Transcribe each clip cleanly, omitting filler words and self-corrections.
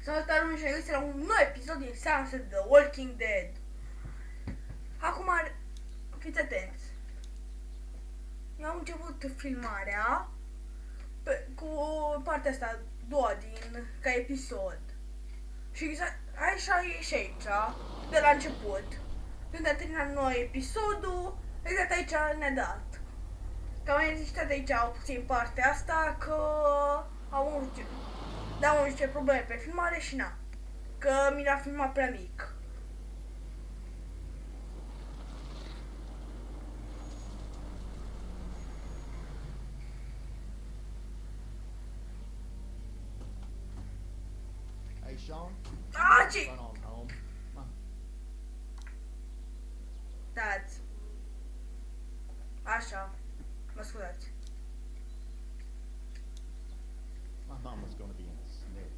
Salutare și aici la un nou episod din seansa The Walking Dead. Acum, fiți atenți. Eu am început filmarea cu partea asta a doua din ca episod. Și așa e și aici, de la început. Când a terminat noi episodul, exact aici ne-a dat. Că am existat aici puțin partea asta că au avut niște probleme pe filmare și na. Că mi l-a filmat prea mic. Hey, Sean. Ah, ce? Run on home. Come on. Dați. Așa. Mă scuzați. My mom was going to be in a snip.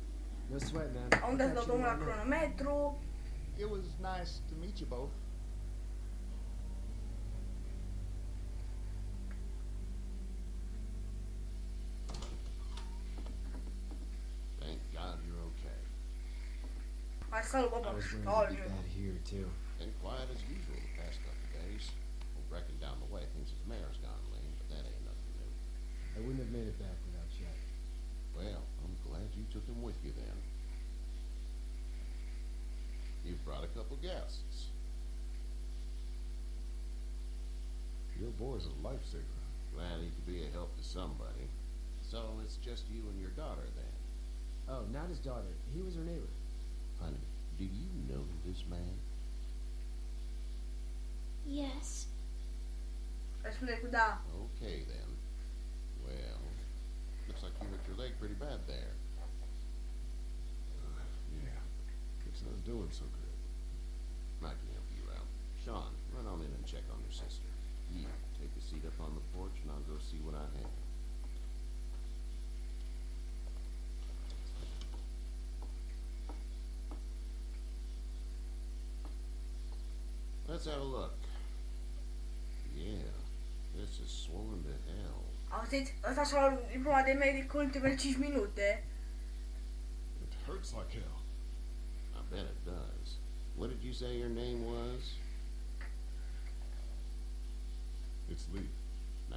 No sweat, man. Am dat domnul la cronometru. It was nice to meet you both. Thank God you're okay. Hai salut, I bă, was worried stau it'd be bad here too. Been quiet as usual the past couple of days. Old Brecken down the way thinks his mare's gone lame, but that ain't nothing new. I wouldn't have made it back without Chet. Well, I'm glad you took him with you then. You've brought a couple guests. Your boy's a lifesaver. Glad he could be a help to somebody. So it's just you and your daughter then. Oh, not his daughter. He was her neighbor. Honey, do you know this man? Yes. Răspunde cu da. Okay then. Well, looks like you hurt your leg pretty bad there. Yeah. It's not doing so good. I can help you out. Sean, run on in and check on your sister. You take a seat up on the porch and I'll go see what I have. Let's have a look. Yeah, this is swollen to hell. Auziți? Ăsta și-a luat diploma de medic în ultimele 5 minute. It hurts like hell. I bet it does. What did you say your name was? It's Lee.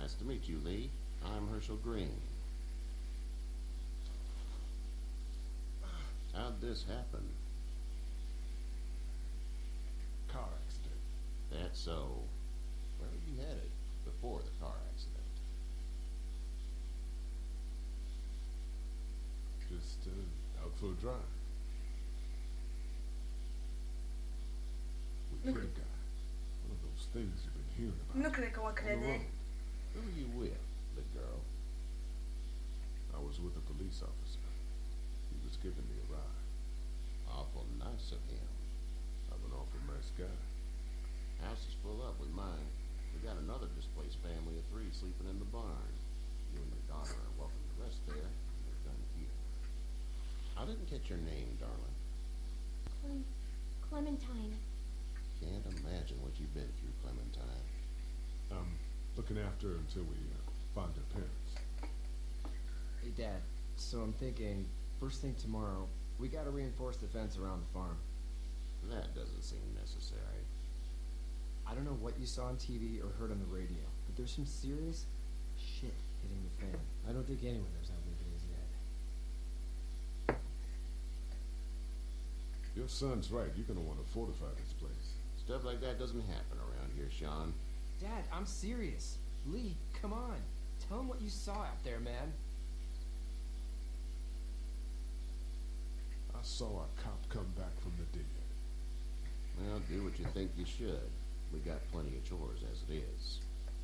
Nice to meet you, Lee. I'm Herschel Green. How'd this happen? Car accident. That's so. Where were you headed before the car accident? Just out for a drive. We Look hit a guy. One of those things you've been hearing about. Nu cred că mă On the crede. road. Who were you with, the girl? I was with a police officer. He was giving me a ride. Awful nice of him. I'm an awful nice guy. House is full up with mine. We got another displaced family of 3 sleeping in the barn. You and your daughter are welcome to rest there. You're done here. I didn't catch your name, darling. Clementine. Can't imagine what you've been through, Clementine. I'm looking after her until we find her parents. Hey, Dad. So I'm thinking, first thing tomorrow, we gotta reinforce the fence around the farm. That doesn't seem necessary. I don't know what you saw on TV or heard on the radio, but there's some serious shit hitting the fan. I don't think anyone knows how big it is yet. Your son's right. You're gonna want to fortify this place. Stuff like that doesn't happen around here, Sean. Dad, I'm serious. Lee, come on. Tell him what you saw out there, man. I saw a cop come back from the dead. Well, do what you think you should. We got plenty of chores as it is.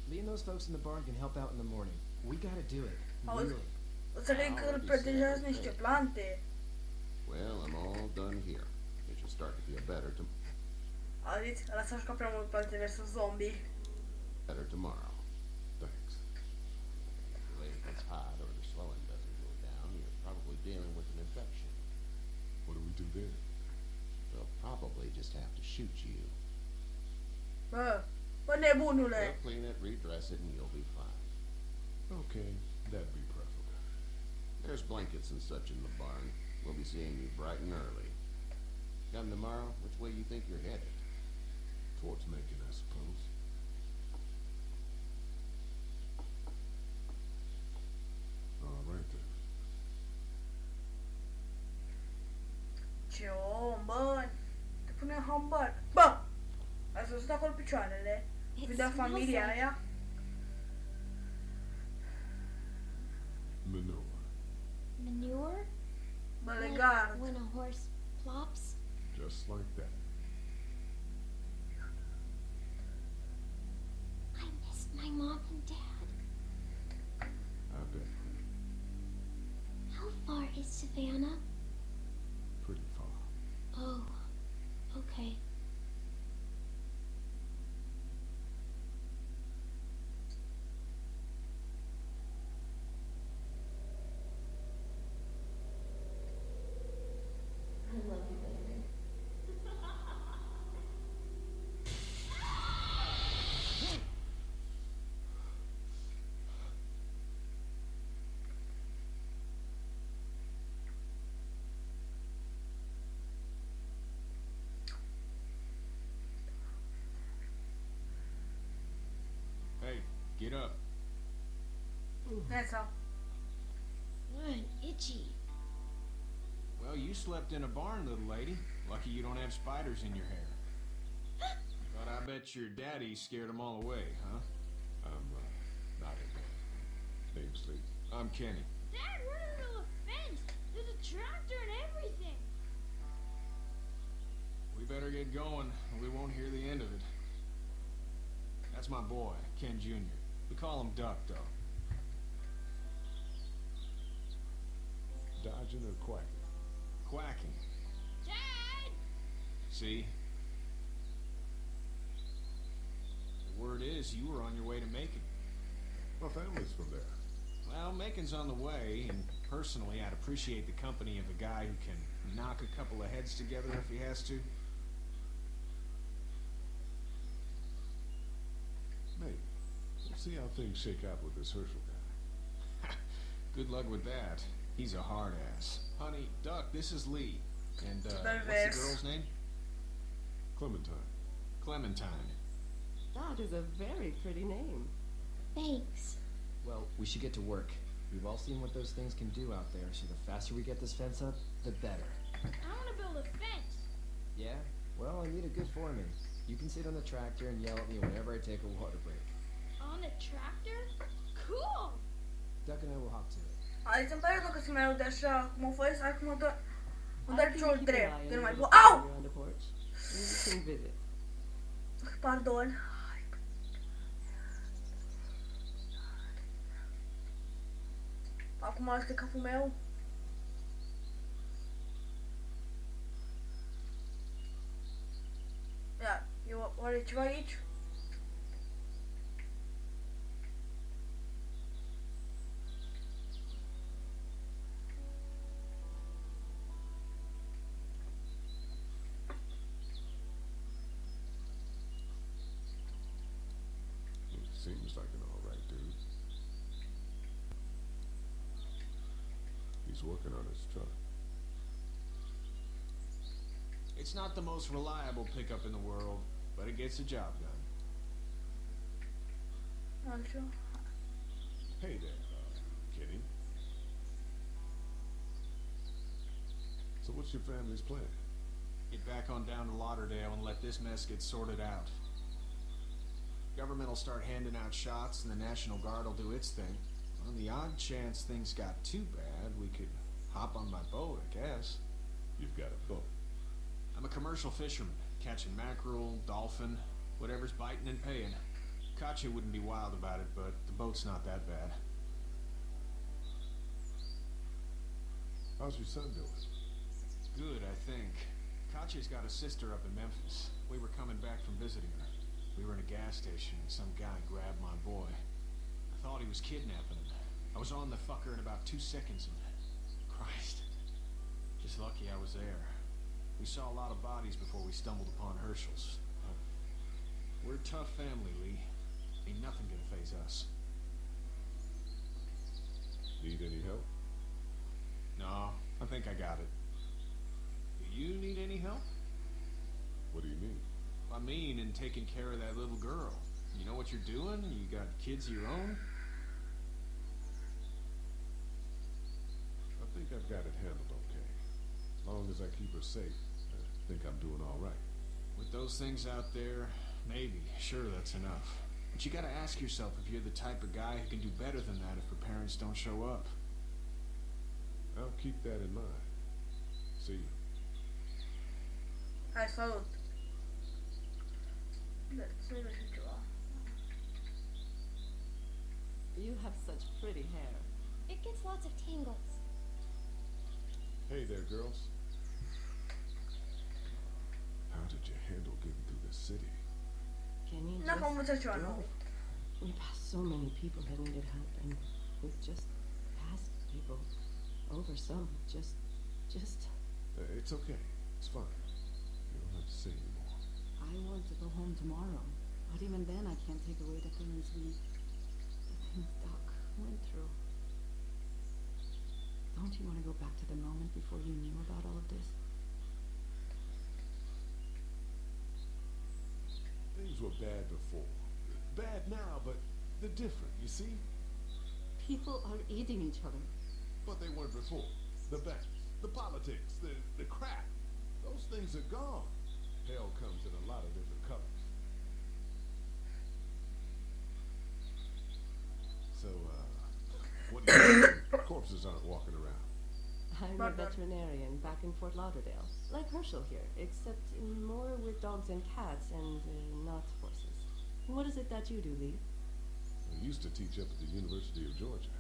Lee and those folks in the barn can help out in the morning. We gotta do it. Auzi? Really. Înțeleg că îl protejează niște plante. Well, I'm all done here. It should start to feel Auziți? Ăla s-a jucat prea mult Plante vs. Zombie. better tomorrow. Thanks. If your leg gets hot or the swelling doesn't go down, you're probably dealing with an infection. What do we do then? They'll probably just have to shoot you. Bă, nebunule! They'll clean it, redress it, and you'll be fine. Okay, that'd be preferable. There's blankets and such in the barn. We'll be seeing you bright and early. Come tomorrow, which way you think you're headed? Towards Macon, I suppose. All right then. Ce om, bă, te pune în hambar. Bă! Ați văzut acolo picioarele? Vedea familia aia? Manure. Manure? Bă, Like legat. when a horse plops? Just like that. I missed my mom and dad. I bet. How far is Savannah? Pretty far. Oh, okay. I love you, baby. Hey, get up. Neța. I'm itchy. Well, you slept in a barn, little lady. Lucky you don't have spiders in your hair. But I bet your daddy scared them all away, huh? I'm, not in bed. Name's Lee. I'm Kenny. Dad, we're in the middle of a fence. There's a tractor and everything. We better get going, or we won't hear the end of it. That's my boy, Ken Jr. We call him Duck, though. Dodging or quacking? Quacking. Dad! See? The word is you were on your way to Macon. My family's from there. Well, Macon's on the way, and personally, I'd appreciate the company of a guy who can knock a couple of heads together if he has to. Maybe. We'll see how things shake out with this Herschel guy. Good luck with that. He's a hard ass. Honey, Duck, this is Lee. And, what's the Perverse. girl's name? Clementine. Clementine. That is a very pretty name. Thanks. Well, we should get to work. We've all seen what those things can do out there, so the faster we get this fence up, the better. I want to build a fence. Yeah? Well, I need a good foreman. You can sit on the tractor and yell at me whenever I take a water break. On the tractor? Cool! Duck and I will hop to it. Adică îmi pare rău că se mai aude așa cum a fost, hai că mă I dă can piciorul keep an drept. eye De nu on mai the pot. little Au! figure on the porch. You can visit. Pardon. Acum este capul meu. Ia, oare ceva aici? Seems like an alright dude. He's working on his truck. It's not the most reliable pickup in the world, but it gets the job done. Altceva. Hey there, Kenny. So what's your family's plan? Get back on down to Lauderdale and let this mess get sorted out. Government will start handing out shots and the National Guard will do its thing. On the odd chance things got too bad, we could hop on my boat, I guess. You've got a boat. I'm a commercial fisherman, catching mackerel, dolphin, whatever's biting and paying. Katya wouldn't be wild about it, but the boat's not that bad. How's your son doing? Good, I think. Katya's got a sister up in Memphis. We were coming back from visiting her. We were in a gas station and some guy grabbed my boy. I thought he was kidnapping him. I was on the fucker in about 2 seconds and... Christ. Just lucky I was there. We saw a lot of bodies before we stumbled upon Herschel's. We're a tough family, Lee. Ain't nothing gonna faze us. Need any help? No, I think I got it. I mean in taking care of that little girl. You know what you're doing? You got kids of your own? I think I've got it handled okay. As long as I keep her safe, I think I'm doing all right. With those things out there, maybe. Sure, that's enough. But you gotta ask yourself if you're the type of guy who can do better than that if her parents don't show up. I'll keep that in mind. See you. Hai, salut. Să găsim ceva. You have such pretty hair. It gets lots of tangles. Hey there, girls. How did you handle getting through the city? Can you N-am just învățat ceva nou. drove? We passed so many people that needed help, and we just passed people over some. Just. It's okay. It's fine. You don't have to say anymore. I want to go home tomorrow, but even then I can't take away the things Doc went through. Don't you want to go back to the moment before you knew about all of this? Things were bad before. Bad now, but they're different, you see? People are eating each other. But they weren't before. The banks, the politics, the crap. Those things are gone. Hell comes in a lot of different colors. So, what do you think? Corpses aren't walking around. I'm a veterinarian back in Fort Lauderdale, like Herschel here, except more with dogs and cats and not horses. What is it that you do, Lee? I used to teach up at the University of Georgia.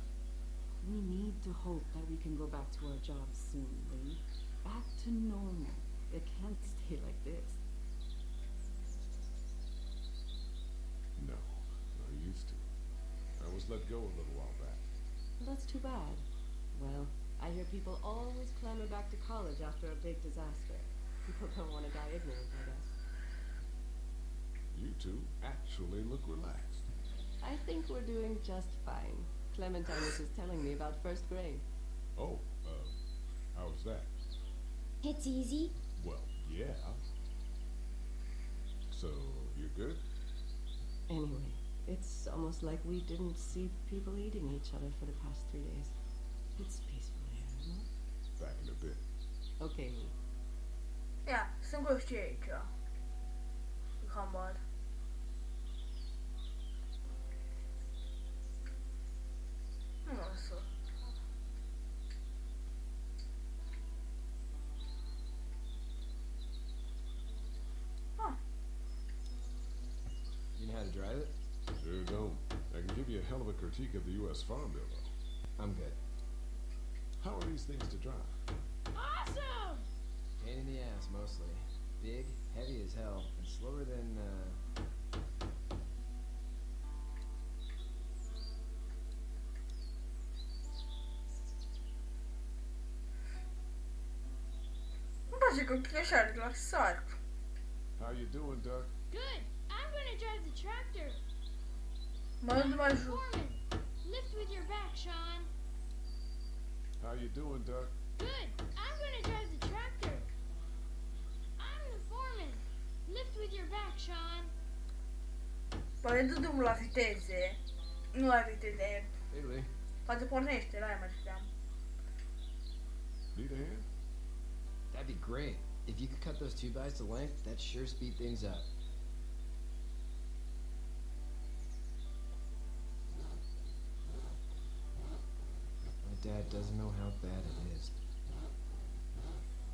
We need to hope that we can go back to our jobs soon, Lee. Back to normal. It can't stay like this. No, I used to. I was let go a little while back. That's too bad. Well, I hear people always clamor back to college after a big disaster. People don't want to die ignorant, I guess. You two actually look relaxed. I think we're doing just fine. Clementine was just telling me about first grade. Oh, how's that? It's easy. Well, yeah. So, you're good? Anyway, it's almost like we didn't see people eating each other for the past 3 days. It's peaceful here, no? Back in a bit. Okay, Lee. Ia, sunt goști aici. Hambar. Nu mă lăsă. You know how to drive it? Sure don't. I can give you a hell of a critique of the U.S. Farm Bill, though. I'm good. How are these things to drive? Awesome! Pain in the ass, mostly. Big, heavy as hell, and slower than, Îmi place că e așa relaxat. How you doing, Duck? Good. I'm gonna drive the tractor. Mă duc mai jos. Foreman, lift with your back, Sean. How you doing, Duck? Good. I'm gonna drive the tractor. I'm the foreman. Lift with your back, Sean. Poate du drumul la viteze. Nu la viteze. Italy. Poate pornește, la aia mă știam. Need a hand? That'd be great. If you could cut those two bys to length, that'd sure speed things up. My dad doesn't know how bad it is.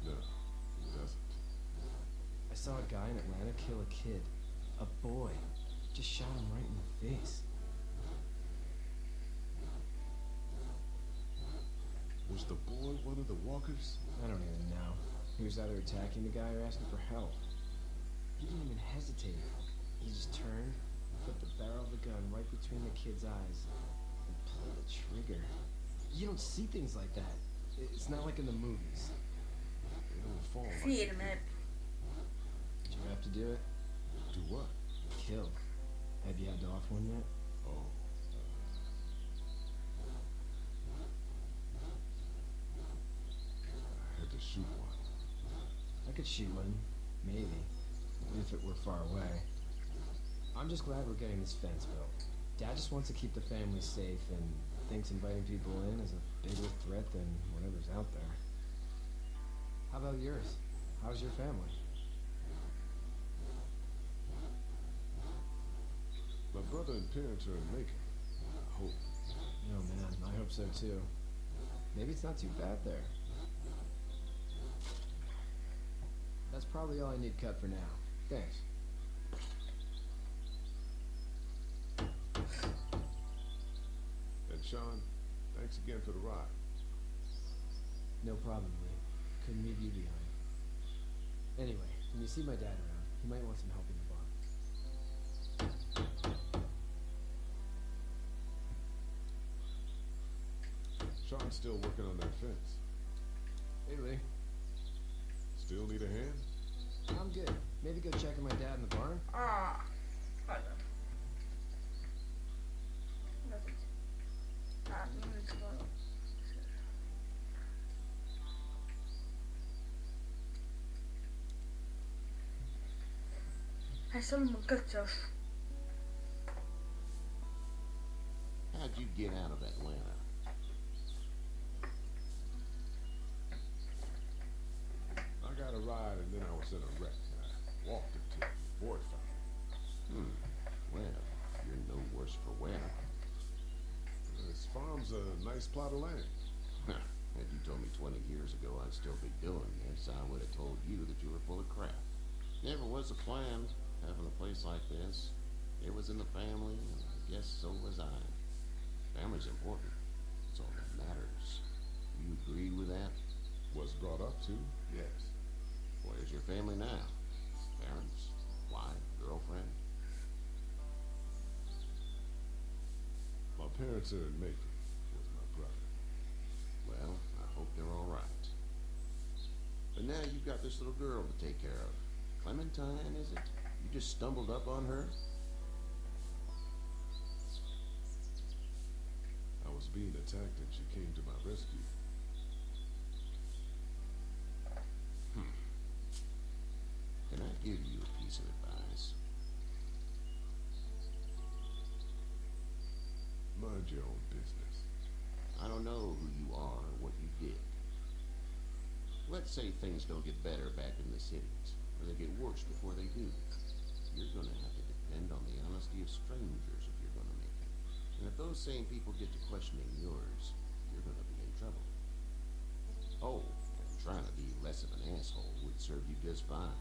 No, he doesn't. I saw a guy in Atlanta kill a kid. A boy. Just shot him right in the face. Was the boy one of the walkers? I don't even know. He was either attacking the guy or asking for help. He didn't even hesitate. He just turned, put the barrel of the gun right between the kid's eyes, and pulled the trigger. You don't see things like that. It's not like in the movies. They don't fall like Filme. Did you have to do it? Do what? Kill. Have you had to off one yet? Oh. I had to shoot one. I could shoot one. Maybe. if it were far away. I'm just glad we're getting this fence built. Dad just wants to keep the family safe and thinks inviting people in is a bigger threat than whatever's out there. How about yours? How's your family? My brother and parents are in Macon. I hope. Oh man, I hope so too. Maybe it's not too bad there. That's probably all I need cut for now. Thanks. And Sean, thanks again for the ride. No problem, Lee. Couldn't leave you behind. Anyway, when you see my dad around, he might want some help in the barn. Sean's still working on that fence. Hey, Lee. Still need a hand? I'm good. Maybe go check on my dad in the barn? Ah, olha. Ah, nu îți văd. Hai să-l mâncățăș. How'd you get out of Atlanta? I got a ride and then I was in a wreck. I walked into it. The boy found me. Well, you're no worse for wear. This farm's a nice plot of land. Had you told me 20 years ago I'd still be doing this, I would have told you that you were full of crap. Never was a plan, having a place like this. It was in the family, and I guess so was I. Family's important. It's all that matters. You agree with that? Was brought up to, yes. Where's your family now? Parents? Wife? Girlfriend? My parents are in Macon with my brother. Well, I hope they're all right. But now you've got this little girl to take care of. Clementine, is it? You just stumbled up on her? I was being attacked and she came to my rescue. Can I give you a piece of advice? Mind your own business. I don't know who you are or what you did. Let's say things don't get better back in the cities, or they get worse before they do. You're going to have to depend on the honesty of strangers if you're going to make it. And if those same people get to questioning yours, you're going to be in trouble. Oh, and trying to be less of an asshole would serve you just fine.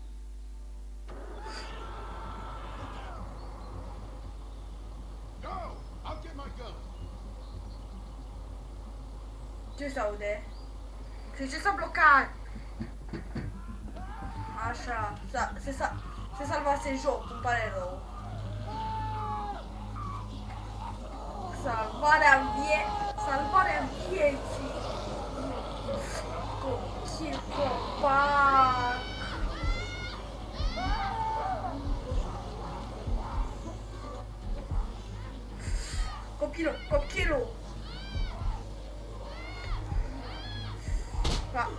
Go! I'll get my gun! Ce se aude? Ce s-a blocat? Așa, se salvase jocul, îmi pare rău. Salvarea vieții. Copil, copac. Copilul. Da.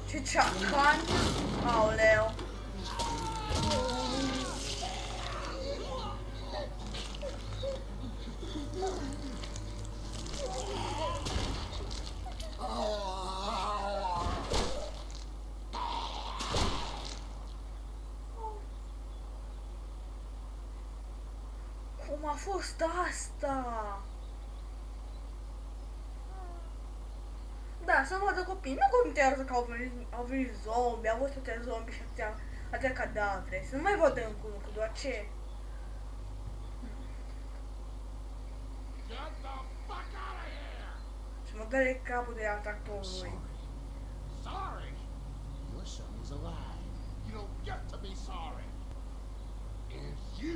Ce ceacan? Aoleu. Cum a fost asta? Da, să vadă copii, nu contează că au venit zombi, au văzut atâtea zombi și atâtea cadavre, să nu mai vadă încă unul, că doar ce? Și mă dă capul de la tractorului. Sorry? Your son is alive. You don't get to be sorry. And you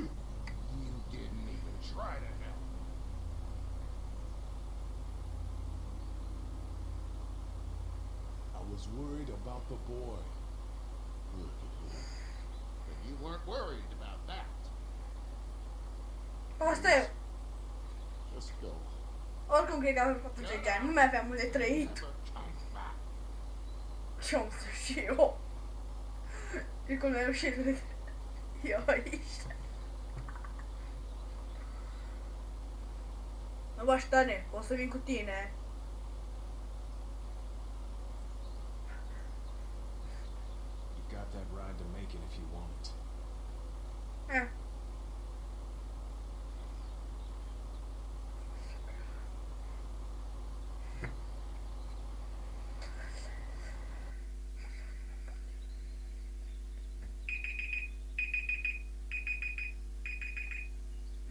didn't even try to help. was worried about the boy. Look at you. But you weren't worried about that. Asta e. Just go. Oricum cred că avem 40 ani, nu mai aveam mult de trăit. Never come back. Ce om să și eu. E cum mi-am reușit eu aici. Nu bă, Ștane, o să vin cu tine. You got that ride to make it if you want it.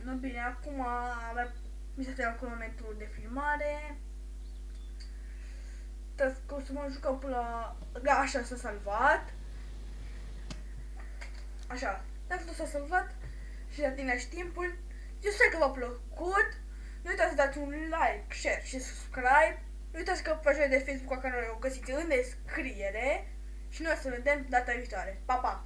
Nu, bine, acum mi s-a terminat cronometrul de filmare. Că o să mă jucăm până la... Așa s-a salvat. Așa, dacă s-a salvat și la tine timpul. Eu sper că v-a plăcut. Nu uitați să dați un like, share și subscribe. Nu uitați că pagina de Facebook pe care o găsiți în descriere. Și noi o să vedem data viitoare. Pa, pa!